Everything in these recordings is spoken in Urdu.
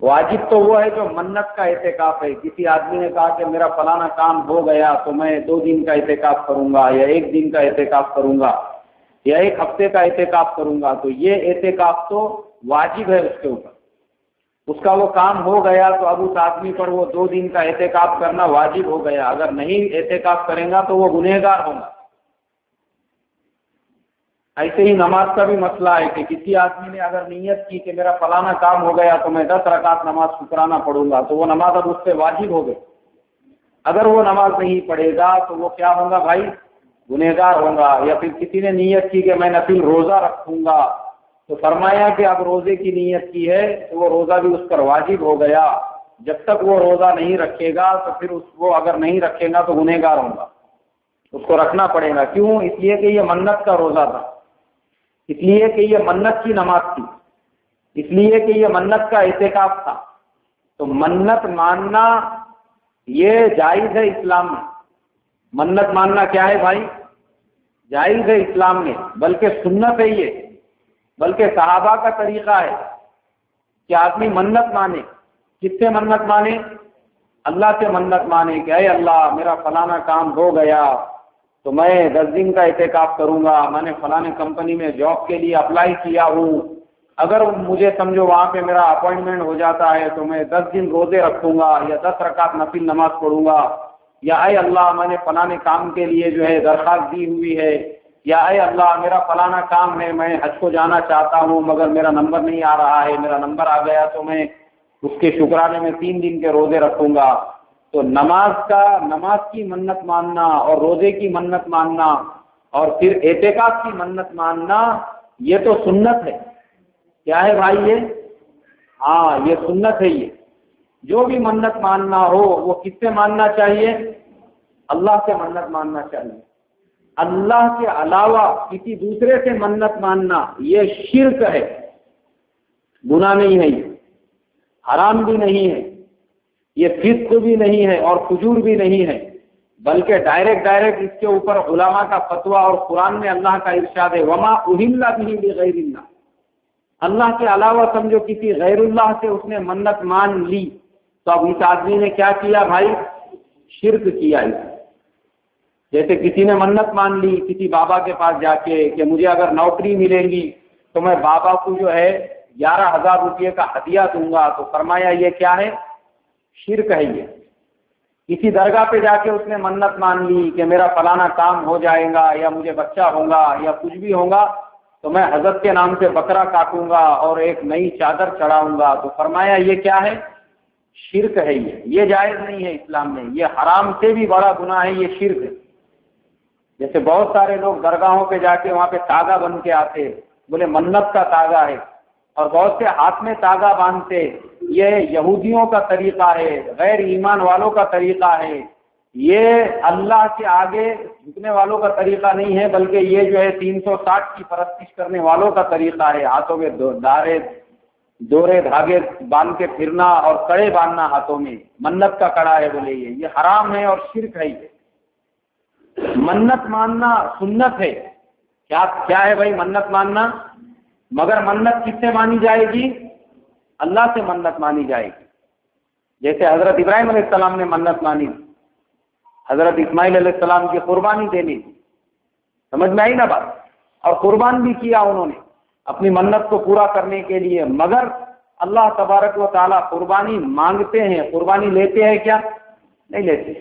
واجب تو وہ ہے جو منت کا اعتکاف ہے. کسی آدمی نے کہا کہ میرا فلانا کام ہو گیا تو میں 2 دن کا اعتکاف کروں گا یا 1 دن کا اعتکاف کروں گا یا 1 ہفتے کا اعتکاف کروں گا, تو یہ اعتکاف تو واجب ہے اس کے اوپر. اس کا وہ کام ہو گیا تو اب اس آدمی پر وہ 2 دن کا اعتکاف کرنا واجب ہو گیا. اگر نہیں اعتکاف کرے گا تو وہ گنہگار ہوگا. ایسے ہی نماز کا بھی مسئلہ ہے کہ کسی آدمی نے اگر نیت کی کہ میرا فلانا کام ہو گیا تو میں 10 رکعت نماز شکرانہ پڑھوں گا, تو وہ نماز اب اس پہ واجب ہو گئی. اگر وہ نماز نہیں پڑھے گا تو وہ کیا ہوگا بھائی؟ گنہگار ہوگا. یا پھر کسی نے نیت کی کہ میں نفل روزہ رکھوں گا, تو فرمایا کہ اب روزے کی نیت کی ہے تو وہ روزہ بھی اس پر واجب ہو گیا. جب تک وہ روزہ نہیں رکھے گا تو پھر وہ اگر نہیں رکھے گا تو گنہگار ہوگا, اس کو رکھنا پڑے گا. کیوں؟ اس لیے کہ یہ منت کا روزہ تھا, اس لیے کہ یہ منت کی نماز تھی, اس لیے کہ یہ منت کا اعتکاف تھا. تو منت ماننا یہ جائز ہے اسلام میں. منت ماننا کیا ہے بھائی؟ جائز ہے اسلام میں, بلکہ سنت ہے یہ, بلکہ صحابہ کا طریقہ ہے کہ آدمی منت مانے. کس سے منت مانے؟ اللہ سے منت مانے کہ اے اللہ میرا فلانا کام ہو گیا تو میں 10 دن کا اعتکاف کروں گا. میں نے فلانے کمپنی میں جاب کے لیے اپلائی کیا ہوں, اگر مجھے سمجھو وہاں پہ میرا اپوائنٹمنٹ ہو جاتا ہے تو میں 10 دن روزے رکھوں گا یا 10 رکعت نفل نماز پڑھوں گا. یا اے اللہ میں نے فلانے کام کے لیے جو ہے درخواست دی ہوئی ہے, یا اے اللہ میرا فلانا کام ہے, میں حج کو جانا چاہتا ہوں مگر میرا نمبر نہیں آ رہا ہے, میرا نمبر آ گیا تو میں اس کے شکرانے میں 3 دن کے روزے رکھوں گا. تو نماز کی منت ماننا اور روزے کی منت ماننا اور پھر اعتکاف کی منت ماننا یہ تو سنت ہے. کیا ہے بھائی یہ؟ ہاں یہ سنت ہے. یہ جو بھی منت ماننا ہو وہ کس سے ماننا چاہیے؟ اللہ سے منت ماننا چاہیے. اللہ کے علاوہ کسی دوسرے سے منت ماننا یہ شرک ہے, گناہ نہیں ہے, یہ حرام بھی نہیں ہے, یہ فسق بھی نہیں ہے اور فجور بھی نہیں ہے, بلکہ ڈائریکٹ اس کے اوپر علماء کا فتویٰ اور قرآن میں اللہ کا ارشاد ہے وما اہل به بغیر اللہ. اللہ کے علاوہ سمجھو کسی غیر اللہ سے اس نے منت مان لی تو اب اس آدمی نے کیا کیا بھائی؟ شرک کیا. جیسے کسی نے منت مان لی کسی بابا کے پاس جا کے کہ مجھے اگر نوکری ملے گی تو میں بابا کو جو ہے 11,000 روپئے کا ہدیہ دوں گا, تو فرمایا یہ کیا ہے؟ شرک ہے. یہ کسی درگاہ پہ جا کے اس نے منت مان لی کہ میرا فلانا کام ہو جائے گا یا مجھے بچہ ہوگا یا کچھ بھی ہوگا تو میں حضرت کے نام سے بکرا کاٹوں گا اور ایک نئی چادر چڑھاؤں گا, تو فرمایا یہ کیا ہے؟ شرک ہے. یہ جائز نہیں ہے اسلام میں, یہ حرام سے بھی بڑا گناہ ہے, یہ شرک ہے. جیسے بہت سارے لوگ درگاہوں پہ جا کے وہاں پہ تاگا بن کے آتے, بولے منت کا تاگا ہے, اور بہت سے ہاتھ میں تاگا باندھتے. یہ یہودیوں کا طریقہ ہے, غیر ایمان والوں کا طریقہ ہے, یہ اللہ کے آگے جھکنے والوں کا طریقہ نہیں ہے, بلکہ یہ جو ہے 360 کی پرستش کرنے والوں کا طریقہ ہے. ہاتھوں میں دورے دھاگے باندھ کے پھرنا اور کڑے باندھنا ہاتھوں میں, منت کا کڑا ہے بولے. یہ حرام ہے اور شرک ہے. یہ منت ماننا سنت ہے. کیا ہے بھائی منت ماننا؟ مگر منت کس سے مانی جائے گی؟ اللہ سے منت مانی جائے گی. جیسے حضرت ابراہیم علیہ السلام نے منت مانی, حضرت اسماعیل علیہ السلام کی قربانی دینی, سمجھ میں آئی نا بات؟ اور قربان بھی کیا انہوں نے اپنی منت کو پورا کرنے کے لیے, مگر اللہ تبارک و تعالیٰ قربانی مانگتے ہیں, قربانی لیتے ہیں کیا؟ نہیں لیتے.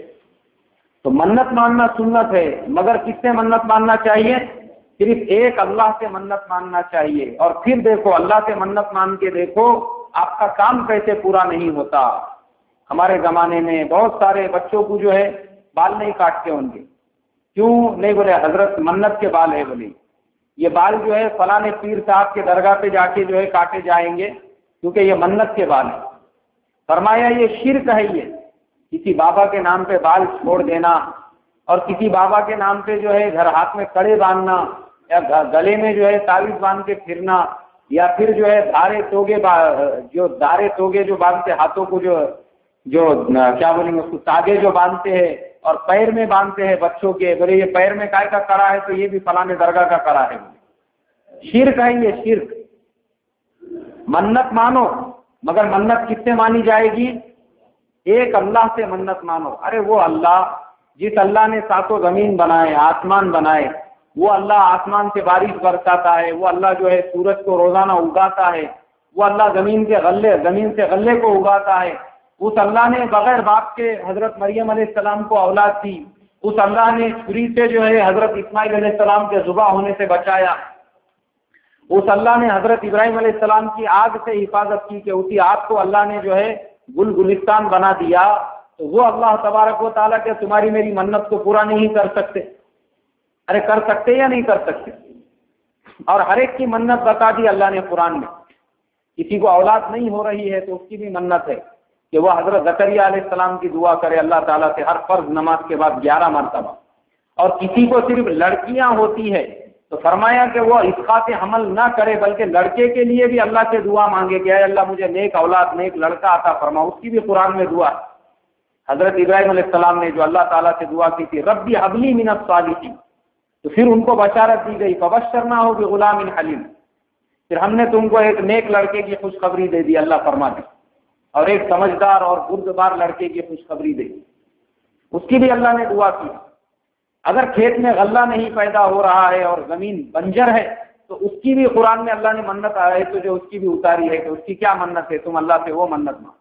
تو منت ماننا سنت ہے, مگر کس سے منت ماننا چاہیے؟ صرف ایک اللہ سے منت ماننا چاہیے. اور پھر دیکھو اللہ سے منت مان کے دیکھو آپ کا کام کیسے پورا نہیں ہوتا. ہمارے زمانے میں بہت سارے بچوں کو جو ہے بال نہیں کاٹتے ان کے. کیوں نہیں؟ بولے حضرت منت کے بال ہے, بولے یہ بال جو ہے فلاں پیر صاحب کے درگاہ پہ جا کے جو ہے کاٹے جائیں گے کیونکہ یہ منت کے بال ہیں. فرمایا یہ شرک ہے. یہ کسی بابا کے نام پہ بال چھوڑ دینا اور کسی بابا کے نام پہ جو ہے گھر ہاتھ میں کڑے باندھنا یا گلے میں جو ہے تعویذ باندھ کے پھرنا, یا پھر جو ہے دارے توگے جو باندھتے ہاتھوں کو جو کیا بولیں گے اس کو تاگے جو باندھتے ہیں اور پیر میں باندھتے ہیں بچوں کے, بولے یہ پیر میں کائے کا کرا ہے تو یہ بھی فلاں درگاہ کا کرا ہے. شرک ہے یہ, شرک. منت مانو مگر منت کس سے مانی جائے گی؟ ایک اللہ سے منت مانو. ارے وہ اللہ جس اللہ نے ساتوں زمین بنائے، آسمان بنائے، وہ اللہ آسمان سے بارش برساتا ہے، وہ اللہ جو ہے سورج کو روزانہ اگاتا ہے، وہ اللہ زمین سے غلے کو اگاتا ہے، اس اللہ نے بغیر باپ کے حضرت مریم علیہ السلام کو اولاد دی، اس اللہ نے چھری سے جو ہے حضرت اسماعیل علیہ السلام کے ذبح ہونے سے بچایا، اس اللہ نے حضرت ابراہیم علیہ السلام کی آگ سے حفاظت کی کہ اسی آگ کو اللہ نے جو ہے گلستان بنا دیا. تو وہ اللہ تبارک و تعالیٰ کہ تمہاری میری منت کو پورا نہیں کر سکتے؟ ارے کر سکتے یا نہیں کر سکتے؟ اور ہر ایک کی منت بتا دی اللہ نے قرآن میں. کسی کو اولاد نہیں ہو رہی ہے تو اس کی بھی منت ہے کہ وہ حضرت زکریہ علیہ السلام کی دعا کرے اللہ تعالیٰ سے ہر فرض نماز کے بعد 11 مرتبہ. اور کسی کو صرف لڑکیاں ہوتی ہے تو فرمایا کہ وہ اسقاط حمل نہ کرے بلکہ لڑکے کے لیے بھی اللہ سے دعا مانگے کہ اے اللہ مجھے نیک اولاد، نیک لڑکا عطا فرما. اس کی بھی قرآن میں دعا. حضرت ابراہیم علیہ السلام نے جو اللہ تعالیٰ سے دعا کی تھی ربی حبلی من الصالحین، تو پھر ان کو بشارت دی گئی فبشرناہ بغلام حلیم، پھر ہم نے تم کو ایک نیک لڑکے کی خوشخبری دے دی اللہ فرماتے، اور ایک سمجھدار اور بردبار لڑکے کی خوشخبری دے دی. اس کی بھی اللہ نے دعا کی. اگر کھیت میں غلہ نہیں پیدا ہو رہا ہے اور زمین بنجر ہے تو اس کی بھی قرآن میں اللہ نے منت آئے تو جو اس کی بھی اتاری ہے کہ اس کی کیا منت ہے، تم اللہ سے وہ منت مانو.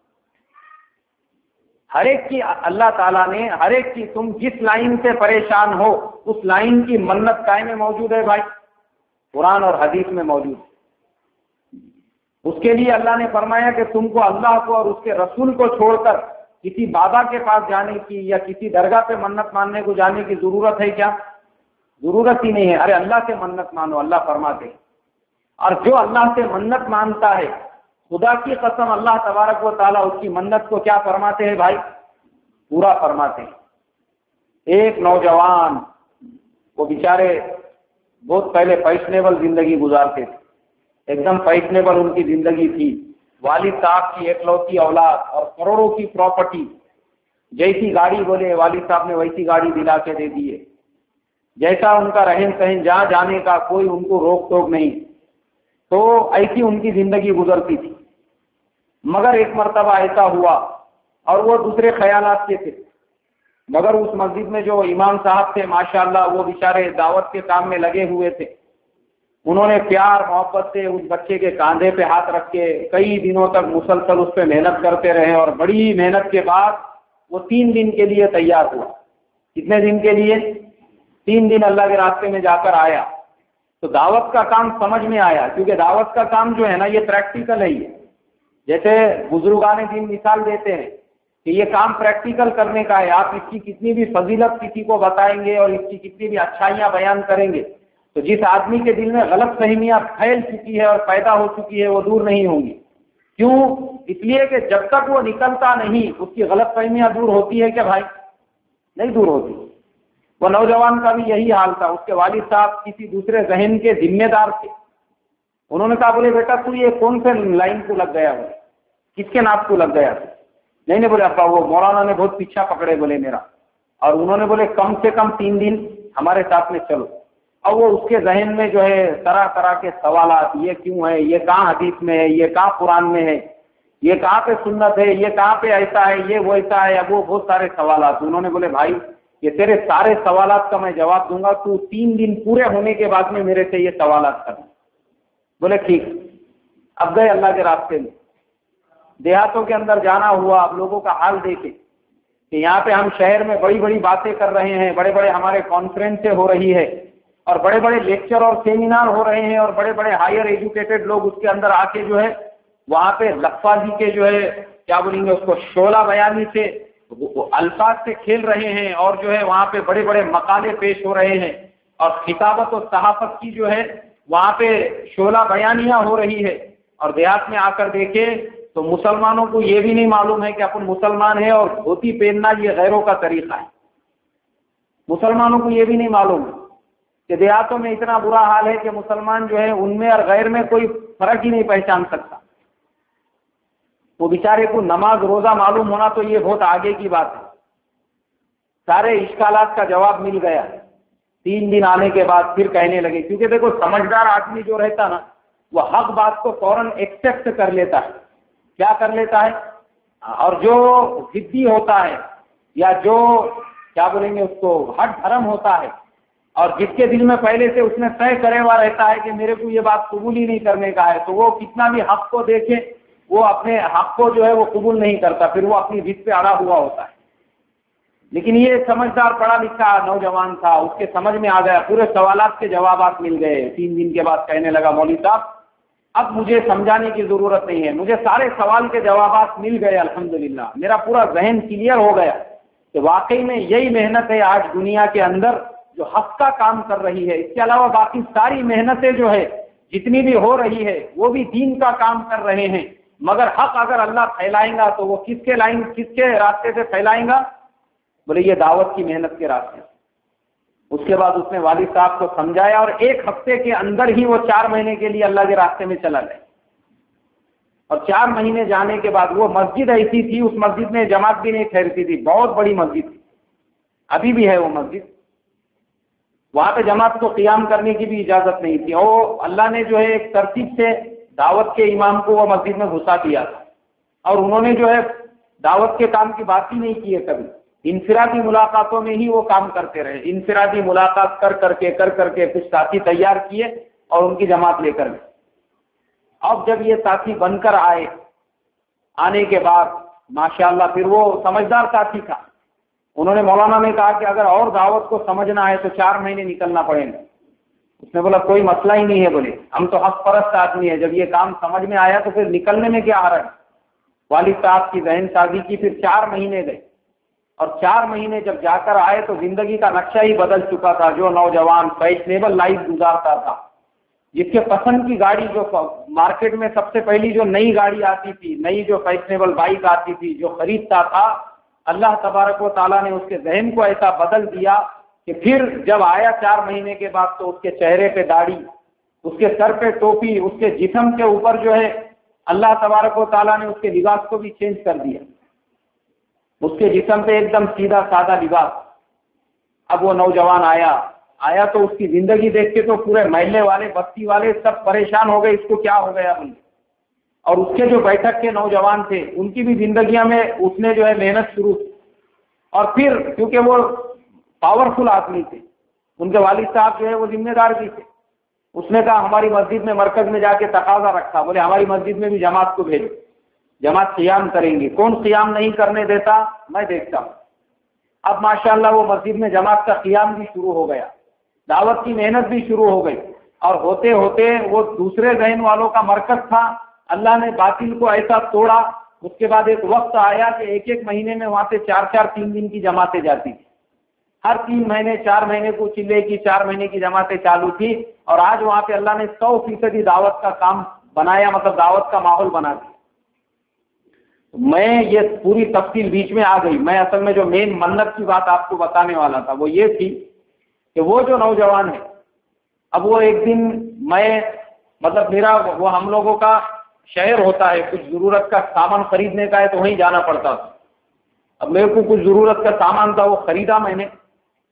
ہر ایک کی اللہ تعالیٰ نے ہر ایک کی، تم جس لائن سے پریشان ہو اس لائن کی منت کائے میں موجود ہے بھائی، قرآن اور حدیث میں موجود ہے. اس کے لیے اللہ نے فرمایا کہ تم کو اللہ کو اور اس کے رسول کو چھوڑ کر کسی بابا کے پاس جانے کی یا کسی درگاہ پہ منت ماننے کو جانے کی ضرورت ہے کیا؟ ضرورت ہی نہیں ہے. ارے اللہ سے منت مانو، اللہ فرماتے ہیں. اور جو اللہ سے منت مانتا ہے خدا کی قسم اللہ تبارک و تعالیٰ اس کی منت کو کیا فرماتے ہیں بھائی؟ پورا فرماتے ہیں. ایک نوجوان وہ بیچارے بہت پہلے فیشنیبل زندگی گزارتے تھے، ایک دم فیشنیبل ان کی زندگی تھی. والد صاحب کی اکلوتی اولاد اور کروڑوں کی پراپرٹی، جیسی گاڑی بولے والد صاحب نے ویسی گاڑی دلا کے دے دیے، جیسا ان کا رہن سہن، جہاں جانے کا کوئی ان کو روک ٹوک نہیں. تو ایسی ان کی زندگی گزرتی تھی. مگر ایک مرتبہ ایسا ہوا اور وہ دوسرے خیالات کے تھے، مگر اس مسجد میں جو امام صاحب تھے ماشاءاللہ وہ بیچارے دعوت کے کام میں لگے ہوئے تھے. انہوں نے پیار محبت سے اس بچے کے کاندھے پہ ہاتھ رکھ کے کئی دنوں تک مسلسل اس پہ محنت کرتے رہے، اور بڑی محنت کے بعد وہ 3 دن کے لیے تیار ہوا. کتنے دن کے لیے؟ 3 دن اللہ کے راستے میں جا کر آیا. تو دعوت کا کام سمجھ میں آیا، کیونکہ دعوت کا کام جو ہے نا یہ پریکٹیکل ہے. یہ جیسے بزرگان دین مثال دیتے ہیں کہ یہ کام پریکٹیکل کرنے کا ہے. آپ اس کی کتنی بھی فضیلت کسی کو بتائیں گے اور اس کی کتنی بھی اچھائیاں بیان کریں گے تو جس آدمی کے دل میں غلط فہمیاں پھیل چکی ہے اور پیدا ہو چکی ہے وہ دور نہیں ہوں گی. کیوں؟ اس لیے کہ جب تک وہ نکلتا نہیں اس کی غلط فہمیاں دور ہوتی ہے کیا بھائی؟ نہیں دور ہوتی. وہ نوجوان کا بھی یہی حال تھا. اس کے والد صاحب کسی دوسرے ذہن کے ذمہ دار تھے. انہوں نے کہا بولے بیٹا تو یہ کون سے لائن کو لگ گیا ہو، کس کے ناپ کو لگ گیا تھا؟ نہیں بولے ابا وہ مولانا نے بہت پیچھا پکڑے بولے میرا، اور انہوں نے بولے کم سے کم 3 دن ہمارے ساتھ میں چلو. اور وہ اس کے ذہن میں جو ہے طرح طرح کے سوالات، یہ کیوں ہے، یہ کہاں حدیث میں ہے، یہ کہاں قرآن میں ہے، یہ کہاں پہ سنت ہے، یہ کہاں پہ ایسا ہے، یہ ویسا ہے. اب وہ بہت سارے سوالات. انہوں نے بولے بھائی یہ تیرے سارے سوالات کا میں جواب دوں گا، تو 3 دن پورے ہونے کے بعد میں میرے سے یہ سوالات کرنا. بولے ٹھیک. اب گئے اللہ کے راستے میں. دیہاتوں کے اندر جانا ہوا. اب لوگوں کا حال دیکھے کہ یہاں پہ ہم شہر میں بڑی بڑی باتیں کر رہے ہیں، بڑے بڑے ہمارے کانفرنسیں ہو رہی ہے اور بڑے بڑے لیکچر اور سیمینار ہو رہے ہیں، اور بڑے بڑے ہائر ایجوکیٹڈ لوگ اس کے اندر آ کے جو ہے وہاں پہ لفظی کے جو ہے کیا بولیں گے اس کو شعلہ بیانی سے الفاظ سے کھیل رہے ہیں، اور جو ہے وہاں پہ بڑے بڑے مقالے پیش ہو رہے ہیں، اور خطابت و صحافت کی جو ہے وہاں پہ شعلہ بیانیاں ہو رہی ہے. اور دیہات میں آ کر دیکھے تو مسلمانوں کو یہ بھی نہیں معلوم ہے کہ اپن مسلمان ہیں اور دھوتی پہننا یہ غیروں کا طریقہ ہے. مسلمانوں کو یہ بھی نہیں معلوم ہے کہ دیہاتوں میں اتنا برا حال ہے کہ مسلمان جو ہے ان میں اور غیر میں کوئی فرق ہی نہیں پہچان سکتا. وہ بیچارے کو نماز روزہ معلوم ہونا تو یہ بہت آگے کی بات ہے. سارے اشکالات کا جواب مل گیا. 3 دن آنے کے بعد پھر کہنے لگے، کیونکہ دیکھو سمجھدار آدمی جو رہتا نا وہ حق بات کو فوراً ایکسیپٹ کر لیتا ہے. کیا کر لیتا ہے. اور جو ضدی ہوتا ہے یا جو کیا بولیں گے اس کو ہٹ دھرم ہوتا ہے اور جس کے دل میں پہلے سے اس نے طے کرے ہوا رہتا ہے کہ میرے کو یہ بات قبول ہی نہیں کرنے کا ہے، تو وہ کتنا بھی حق کو دیکھے وہ اپنے حق کو جو ہے وہ قبول نہیں کرتا، پھر وہ اپنی ضد پہ اڑا ہوا ہوتا ہے. لیکن یہ سمجھدار پڑھا لکھا نوجوان تھا، اس کے سمجھ میں آ گیا، پورے سوالات کے جوابات مل گئے. 3 دن کے بعد کہنے لگا مولوی صاحب اب مجھے سمجھانے کی ضرورت نہیں ہے، مجھے سارے سوال کے جوابات مل گئے الحمدللہ، میرا پورا ذہن کلیئر ہو گیا کہ واقعی میں یہی محنت ہے آج دنیا کے اندر جو حق کا کام کر رہی ہے. اس کے علاوہ باقی ساری محنتیں جو ہے جتنی بھی ہو رہی ہے وہ بھی دین کا کام کر رہے ہیں، مگر حق اگر اللہ پھیلائیں گا تو وہ کس کے راستے سے پھیلائیں گا؟ بولے یہ دعوت کی محنت کے راستے. اس کے بعد اس نے والد صاحب کو سمجھایا اور 1 ہفتے کے اندر ہی وہ 4 مہینے کے لیے اللہ کے راستے میں چلا گیا. اور 4 مہینے جانے کے بعد وہ مسجد ایسی تھی، اس مسجد میں جماعت بھی نہیں ٹھہرتی تھی، بہت بڑی مسجد تھی، ابھی بھی ہے وہ مسجد. وہاں پہ جماعت کو قیام کرنے کی بھی اجازت نہیں تھی، اور اللہ نے جو ہے ایک ترتیب سے دعوت کے امام کو وہ مسجد میں گھسا دیا تھا، اور انہوں نے جو ہے دعوت کے کام کی بات ہی نہیں کی ہے کبھی. انفرادی ملاقاتوں میں ہی وہ کام کرتے رہے، انفرادی ملاقات کر کے کچھ ساتھی تیار کیے اور ان کی جماعت لے کر گئے. اب جب یہ ساتھی بن کر آنے کے بعد ماشاءاللہ پھر وہ سمجھدار ساتھی تھا. انہوں نے مولانا نے کہا کہ اگر اور دعوت کو سمجھنا ہے تو 4 مہینے نکلنا پڑیں گے. اس نے بولا کوئی مسئلہ ہی نہیں ہے، بولے ہم تو حق پرست آدمی ہے، جب یہ کام سمجھ میں آیا تو پھر نکلنے میں کیا آ رہا ہے. والد صاحب کی ذہن سازی کی، پھر 4 مہینے گئے، اور 4 مہینے جب جا کر آئے تو زندگی کا نقشہ ہی بدل چکا تھا. جو نوجوان فیشنیبل لائف گزارتا تھا، جس کے پسند کی گاڑی جو مارکیٹ میں سب سے پہلی جو نئی گاڑی آتی تھی، نئی جو فیشنیبل بائک آتی تھی، جو خریدتا تھا، اللہ تبارک و تعالیٰ نے اس کے ذہن کو ایسا بدل دیا کہ پھر جب آیا 4 مہینے کے بعد تو اس کے چہرے پہ داڑھی، اس کے سر پہ ٹوپی، اس کے جسم کے اوپر جو ہے اللہ تبارک و تعالیٰ نے اس کے لباس کو بھی چینج کر دیا. اس کے جسم پہ ایک دم سیدھا سادہ لباس. اب وہ نوجوان آیا تو اس کی زندگی دیکھ کے تو پورے محلے والے بستی والے سب پریشان ہو گئے، اس کو کیا ہو گیا بھائی. اور اس کے جو بیٹھک کے نوجوان تھے ان کی بھی زندگیاں میں اس نے جو ہے محنت شروع کی. اور پھر کیونکہ وہ پاورفل آدمی تھے، ان کے والد صاحب جو ہے وہ ذمہ دار بھی تھے، اس نے کہا ہماری مسجد میں مرکز میں جا کے تقاضا رکھا، بولے ہماری مسجد میں بھی جماعت کو بھیجو، جماعت قیام کریں گی. کون قیام نہیں کرنے دیتا؟ میں دیکھتا ہوں. اب ماشاءاللہ وہ مسجد میں جماعت کا قیام بھی شروع ہو گیا، دعوت کی محنت بھی شروع ہو گئی، اور ہوتے ہوتے وہ دوسرے ذہن والوں کا مرکز تھا. اللہ نے باطل کو ایسا توڑا. اس کے بعد ایک وقت آیا کہ 1 مہینے میں وہاں سے 4 3 دن کی جماعتیں جاتی تھی. ہر 3 مہینے 4 مہینے کو چلے کی 4 مہینے کی جماعتیں چالو تھی. اور آج وہاں پہ اللہ نے 100% دعوت کا کام بنایا، مطلب دعوت کا ماحول بنا دیا. میں یہ پوری تفصیل بیچ میں آ گئی. میں اصل میں جو مین منت کی بات آپ کو بتانے والا تھا وہ یہ تھی کہ وہ جو نوجوان ہے، اب وہ ایک دن مطلب میرا وہ ہم لوگوں کا شہر ہوتا ہے، کچھ ضرورت کا سامان خریدنے کا ہے تو وہیں جانا پڑتا تھا. اب میرے کو کچھ ضرورت کا سامان تھا، وہ خریدا میں نے،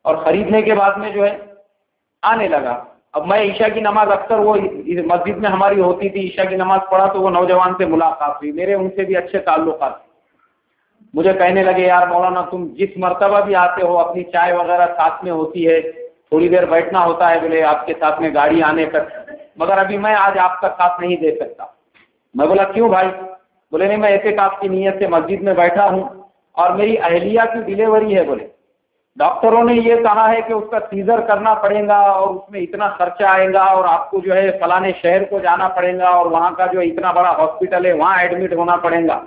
اور خریدنے کے بعد میں جو ہے آنے لگا. اب میں عشاء کی نماز اکثر وہ مسجد میں ہماری ہوتی تھی، عشاء کی نماز پڑھا تو وہ نوجوان سے ملاقات ہوئی، میرے ان سے بھی اچھے تعلقات. مجھے کہنے لگے یار مولانا تم جس مرتبہ بھی آتے ہو اپنی چائے وغیرہ ساتھ میں ہوتی ہے، تھوڑی دیر بیٹھنا ہوتا ہے، بولے آپ کے ساتھ میں گاڑی آنے تک، مگر ابھی میں آج آپ کا ساتھ نہیں دے سکتا. میں بولا کیوں بھائی؟ بولے نہیں میں اعتکاف کی نیت سے مسجد میں بیٹھا ہوں اور میری اہلیہ کی ڈیلیوری ہے. بولے ڈاکٹروں نے یہ کہا ہے کہ اس کا سیزر کرنا پڑے گا اور اس میں اتنا خرچہ آئے گا اور آپ کو جو ہے فلانے شہر کو جانا پڑے گا اور وہاں کا جو اتنا بڑا ہاسپٹل ہے وہاں ایڈمٹ ہونا پڑے گا.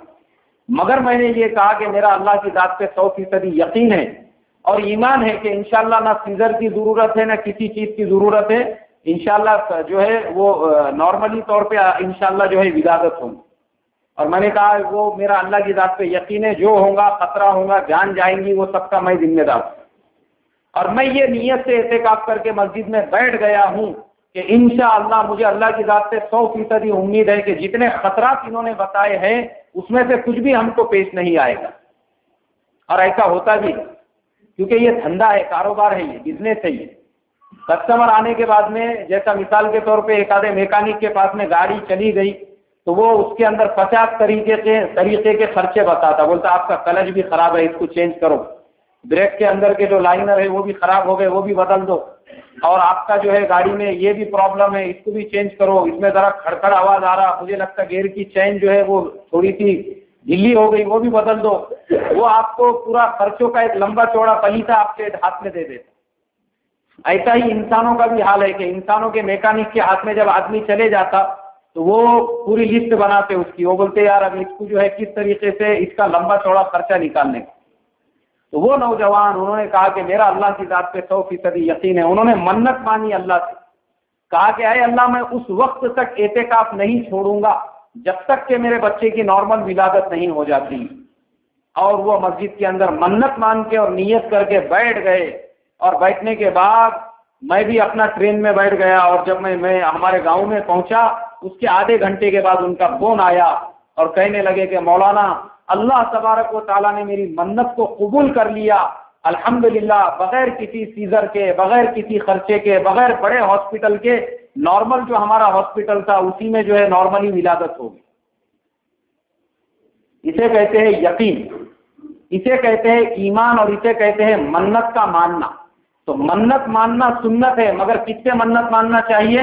مگر میں نے یہ کہا کہ میرا اللہ کی ذات پہ 100% یقین ہے اور ایمان ہے کہ انشاءاللہ نہ سیزر کی ضرورت ہے نہ کسی چیز کی ضرورت ہے. انشاءاللہ جو ہے وہ نارملی طور پہ انشاءاللہ جو ہے ولادت ہوگی. اور میں نے کہا وہ میرا اللہ کی ذات پہ یقین ہے، جو ہوگا خطرہ ہوگا جان جائیں گی وہ سب کا میں ذمہ دار ہوں. اور میں یہ نیت سے اعتکاف کر کے مسجد میں بیٹھ گیا ہوں کہ انشاءاللہ مجھے اللہ کی ذات سے 100% امید ہے کہ جتنے خطرات انہوں نے بتائے ہیں اس میں سے کچھ بھی ہم کو پیش نہیں آئے گا. اور ایسا ہوتا بھی کیونکہ یہ دھندا ہے، کاروبار ہے، یہ بزنس ہے. یہ کسٹمر آنے کے بعد میں جیسا مثال کے طور پہ ایک آدھے میکینک کے پاس میں گاڑی چلی گئی تو وہ اس کے اندر 50 طریقے کے خرچے بتاتا، بولتا آپ کا کلچ بھی خراب ہے، اس کو چینج کرو، بریک کے اندر کے جو لائنر ہے وہ بھی خراب ہو گئے، وہ بھی بدل دو، اور آپ کا جو ہے گاڑی میں یہ بھی پرابلم ہے، اس کو بھی چینج کرو، اس میں ذرا کھڑکھڑ آواز آ رہا، مجھے لگتا ہے گیئر کی چین جو ہے وہ تھوڑی سی ڈھیلی ہو گئی، وہ بھی بدل دو۔ وہ آپ کو پورا خرچوں کا ایک لمبا چوڑا پلیتا آپ کے ہاتھ میں دے دیتا۔ ایسا ہی انسانوں کا بھی حال ہے کہ انسانوں کے میکینک کے ہاتھ میں جب آدمی چلے جاتا تو وہ پوری لسٹ بناتے اس کی، وہ بولتے یار اب اس کو جو ہے کس طریقے سے اس کا لمبا چوڑا خرچہ نکالنے کا۔ تو وہ نوجوان انہوں نے کہا کہ میرا اللہ کی ذات پہ 100% یقین ہے، انہوں نے منت مانی اللہ سے، کہا کہ اے اللہ میں اس وقت تک اعتکاف نہیں چھوڑوں گا جب تک کہ میرے بچے کی نارمل ولادت نہیں ہو جاتی۔ اور وہ مسجد کے اندر منت مان کے اور نیت کر کے بیٹھ گئے، اور بیٹھنے کے بعد میں بھی اپنا ٹرین میں بیٹھ گیا، اور جب میں ہمارے گاؤں میں پہنچا اس کے آدھے گھنٹے کے بعد ان کا فون آیا اور کہنے لگے کہ مولانا اللہ تبارک و تعالیٰ نے میری منت کو قبول کر لیا الحمدللہ، بغیر کسی سیزر کے، بغیر کسی خرچے کے، بغیر بڑے ہاسپٹل کے، نارمل جو ہمارا ہاسپٹل تھا اسی میں جو ہے نارملی ولادت ہوگی۔ اسے کہتے ہیں یقین، اسے کہتے ہیں ایمان، اور اسے کہتے ہیں منت کا ماننا۔ تو منت ماننا سنت ہے، مگر کس سے منت ماننا چاہیے؟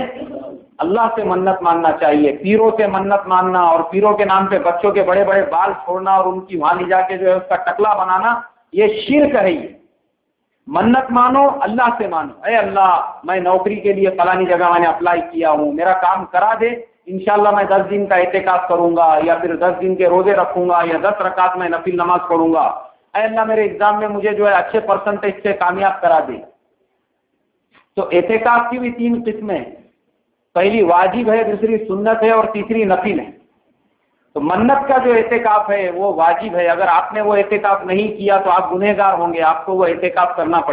اللہ سے منت ماننا چاہیے۔ پیروں سے منت ماننا اور پیروں کے نام پہ بچوں کے بڑے بڑے بال چھوڑنا اور ان کی وہاں لے جا کے جو ہے اس کا ٹکلا بنانا، یہ شرک ہے۔ یہ منت مانو، اللہ سے مانو، اے اللہ میں نوکری کے لیے فلانی جگہ میں نے اپلائی کیا ہوں، میرا کام کرا دے، انشاءاللہ میں 10 دن کا اعتکاف کروں گا، یا پھر 10 دن کے روزے رکھوں گا، یا 10 رکعت میں نفل نماز پڑھوں گا، اے اللہ میرے ایگزام میں مجھے جو ہے اچھے پرسنٹیج سے کامیاب کرا دے۔ تو اعتکاف کی بھی 3 قسمیں ہیں، پہلی واجب ہے، دوسری سنت ہے، اور تیسری نفل ہے۔ تو منت کا جو اعتکاف ہے وہ واجب ہے، اگر آپ نے وہ اعتکاف نہیں کیا تو آپ گنہگار ہوں گے، آپ کو وہ اعتکاف کرنا پڑے گا۔